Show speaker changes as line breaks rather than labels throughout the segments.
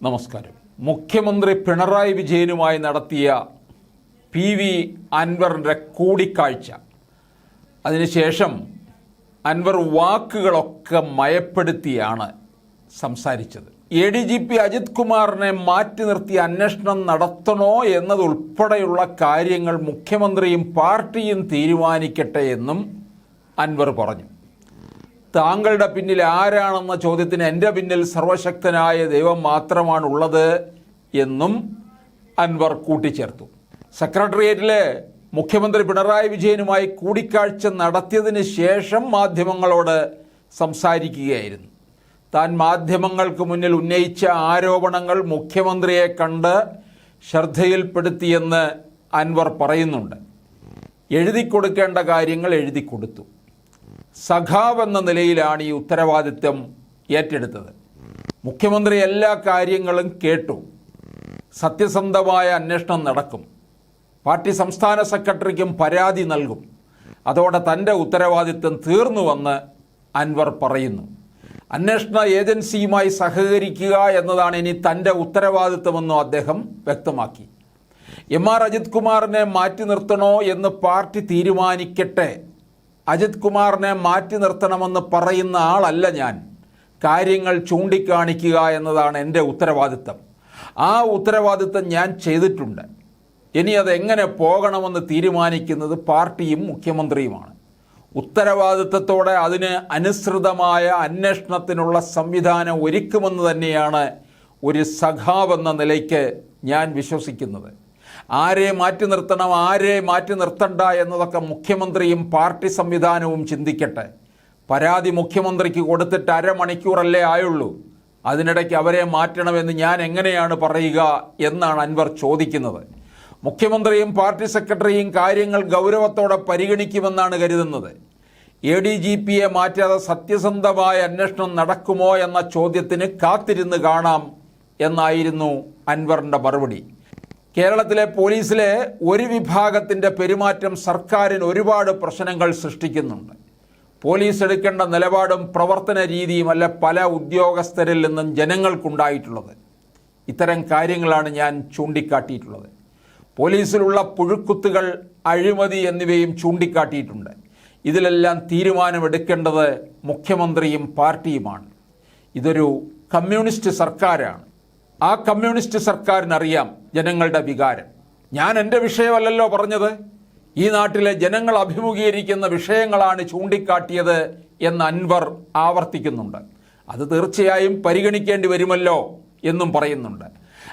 നമസ്കാരം. മുഖ്യമന്ത്രി പിണറായി വിജയനുമായി നടത്തിയ PV അൻവറിൻ്റെ കൂടിക്കാഴ്ച, അതിനുശേഷം അൻവർ വാക്കുകളൊക്കെ മയപ്പെടുത്തിയാണ് സംസാരിച്ചത്. ADGP അജിത് കുമാറിനെ മാറ്റി നിർത്തി അന്വേഷണം നടത്തണോ എന്നതുൾപ്പെടെയുള്ള കാര്യങ്ങൾ മുഖ്യമന്ത്രിയും പാർട്ടിയും തീരുമാനിക്കട്ടെ എന്നും അൻവർ പറഞ്ഞു. താങ്കളുടെ പിന്നിൽ ആരാണെന്ന ചോദ്യത്തിന് എൻ്റെ പിന്നിൽ സർവശക്തനായ ദൈവം മാത്രമാണുള്ളത് എന്നും അൻവർ കൂട്ടിച്ചേർത്തു. സെക്രട്ടേറിയറ്റിലെ മുഖ്യമന്ത്രി പിണറായി വിജയനുമായി കൂടിക്കാഴ്ച നടത്തിയതിന് ശേഷം മാധ്യമങ്ങളോട് സംസാരിക്കുകയായിരുന്നു. താൻ മാധ്യമങ്ങൾക്ക് മുന്നിൽ ഉന്നയിച്ച ആരോപണങ്ങൾ മുഖ്യമന്ത്രിയെ കണ്ട് ശ്രദ്ധയിൽപ്പെടുത്തിയെന്ന് അൻവർ പറയുന്നുണ്ട്. എഴുതി കൊടുക്കേണ്ട കാര്യങ്ങൾ എഴുതി കൊടുത്തു. സഖാവ് എന്ന നിലയിലാണ് ഈ ഉത്തരവാദിത്വം ഏറ്റെടുത്തത്. മുഖ്യമന്ത്രി എല്ലാ കാര്യങ്ങളും കേട്ടു. സത്യസന്ധമായ അന്വേഷണം നടക്കും. പാർട്ടി സംസ്ഥാന സെക്രട്ടറിക്കും പരാതി നൽകും. അതോടെ തൻ്റെ ഉത്തരവാദിത്വം തീർന്നുവെന്ന് അൻവർ പറയുന്നു. അന്വേഷണ ഏജൻസിയുമായി സഹകരിക്കുക എന്നതാണ് ഇനി തൻ്റെ ഉത്തരവാദിത്വമെന്നും അദ്ദേഹം വ്യക്തമാക്കി. MR അജിത് കുമാറിനെ മാറ്റി നിർത്തണോ എന്ന് പാർട്ടി തീരുമാനിക്കട്ടെ. അജിത് കുമാറിനെ മാറ്റി നിർത്തണമെന്ന് പറയുന്ന ആളല്ല ഞാൻ. കാര്യങ്ങൾ ചൂണ്ടിക്കാണിക്കുക എന്നതാണ് എൻ്റെ ഉത്തരവാദിത്തം. ആ ഉത്തരവാദിത്തം ഞാൻ ചെയ്തിട്ടുണ്ട്. ഇനി അതെങ്ങനെ പോകണമെന്ന് തീരുമാനിക്കുന്നത് പാർട്ടിയും മുഖ്യമന്ത്രിയുമാണ്. ഉത്തരവാദിത്തത്തോടെ അതിന് അനുസൃതമായ അന്വേഷണത്തിനുള്ള സംവിധാനം ഒരുക്കുമെന്ന് തന്നെയാണ് ഒരു സഖാവെന്ന നിലയ്ക്ക് ഞാൻ വിശ്വസിക്കുന്നത്. ആരെ മാറ്റി നിർത്തണം, ആരെ മാറ്റി നിർത്തണ്ട എന്നതൊക്കെ മുഖ്യമന്ത്രിയും പാർട്ടി സംവിധാനവും ചിന്തിക്കട്ടെ. പരാതി മുഖ്യമന്ത്രിക്ക് കൊടുത്തിട്ട് അരമണിക്കൂറല്ലേ ആയുള്ളൂ. അതിനിടയ്ക്ക് അവരെ മാറ്റണമെന്ന് ഞാൻ എങ്ങനെയാണ് പറയുക എന്നാണ് അൻവർ ചോദിക്കുന്നത്. മുഖ്യമന്ത്രിയും പാർട്ടി സെക്രട്ടറിയും കാര്യങ്ങൾ ഗൗരവത്തോടെ പരിഗണിക്കുമെന്നാണ് കരുതുന്നത്. ADGPയെ മാറ്റാതെ സത്യസന്ധമായ അന്വേഷണം നടക്കുമോ എന്ന ചോദ്യത്തിന് കാത്തിരുന്ന് കാണാം എന്നായിരുന്നു അൻവറിൻ്റെ മറുപടി. കേരളത്തിലെ പോലീസിലെ ഒരു വിഭാഗത്തിൻ്റെ പെരുമാറ്റം സർക്കാരിന് ഒരുപാട് പ്രശ്നങ്ങൾ സൃഷ്ടിക്കുന്നുണ്ട്. പോലീസ് എടുക്കേണ്ട നിലപാടും പ്രവർത്തന രീതിയുമല്ല പല ഉദ്യോഗസ്ഥരിൽ നിന്നും ജനങ്ങൾക്കുണ്ടായിട്ടുള്ളത്. ഇത്തരം കാര്യങ്ങളാണ് ഞാൻ ചൂണ്ടിക്കാട്ടിയിട്ടുള്ളത്. പോലീസിലുള്ള പുഴുക്കുത്തുകൾ, അഴിമതി എന്നിവയും ചൂണ്ടിക്കാട്ടിയിട്ടുണ്ട്. ഇതിലെല്ലാം തീരുമാനമെടുക്കേണ്ടത് മുഖ്യമന്ത്രിയും പാർട്ടിയുമാണ്. ഇതൊരു കമ്മ്യൂണിസ്റ്റ് സർക്കാരാണ്. ആ കമ്മ്യൂണിസ്റ്റ് സർക്കാരിനറിയാം ജനങ്ങളുടെ വികാരം. ഞാൻ എൻ്റെ വിഷയമല്ലല്ലോ പറഞ്ഞത്. ഈ നാട്ടിലെ ജനങ്ങൾ അഭിമുഖീകരിക്കുന്ന വിഷയങ്ങളാണ് ചൂണ്ടിക്കാട്ടിയത് എന്ന് അൻവർ ആവർത്തിക്കുന്നുണ്ട്. അത് തീർച്ചയായും പരിഗണിക്കേണ്ടി വരുമല്ലോ എന്നും പറയുന്നുണ്ട്.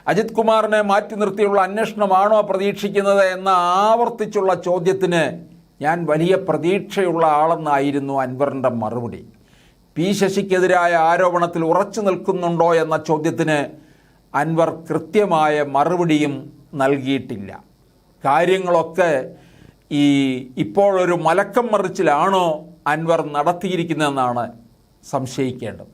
അജിത് കുമാറിനെ മാറ്റി നിർത്തിയുള്ള അന്വേഷണമാണോ പ്രതീക്ഷിക്കുന്നത് എന്ന ആവർത്തിച്ചുള്ള ചോദ്യത്തിന് ഞാൻ വലിയ പ്രതീക്ഷയുള്ള ആളെന്നായിരുന്നു അൻവറിൻ്റെ മറുപടി. P ശശിക്കെതിരായ ആരോപണത്തിൽ ഉറച്ചു നിൽക്കുന്നുണ്ടോ എന്ന ചോദ്യത്തിന് അൻവർ കൃത്യമായ മറുപടിയും നൽകിയിട്ടില്ല. കാര്യങ്ങളൊക്കെ ഇപ്പോഴൊരു മലക്കം മറിച്ചിലാണോ അൻവർ നടത്തിയിരിക്കുന്നതെന്നാണ് സംശയിക്കേണ്ടത്.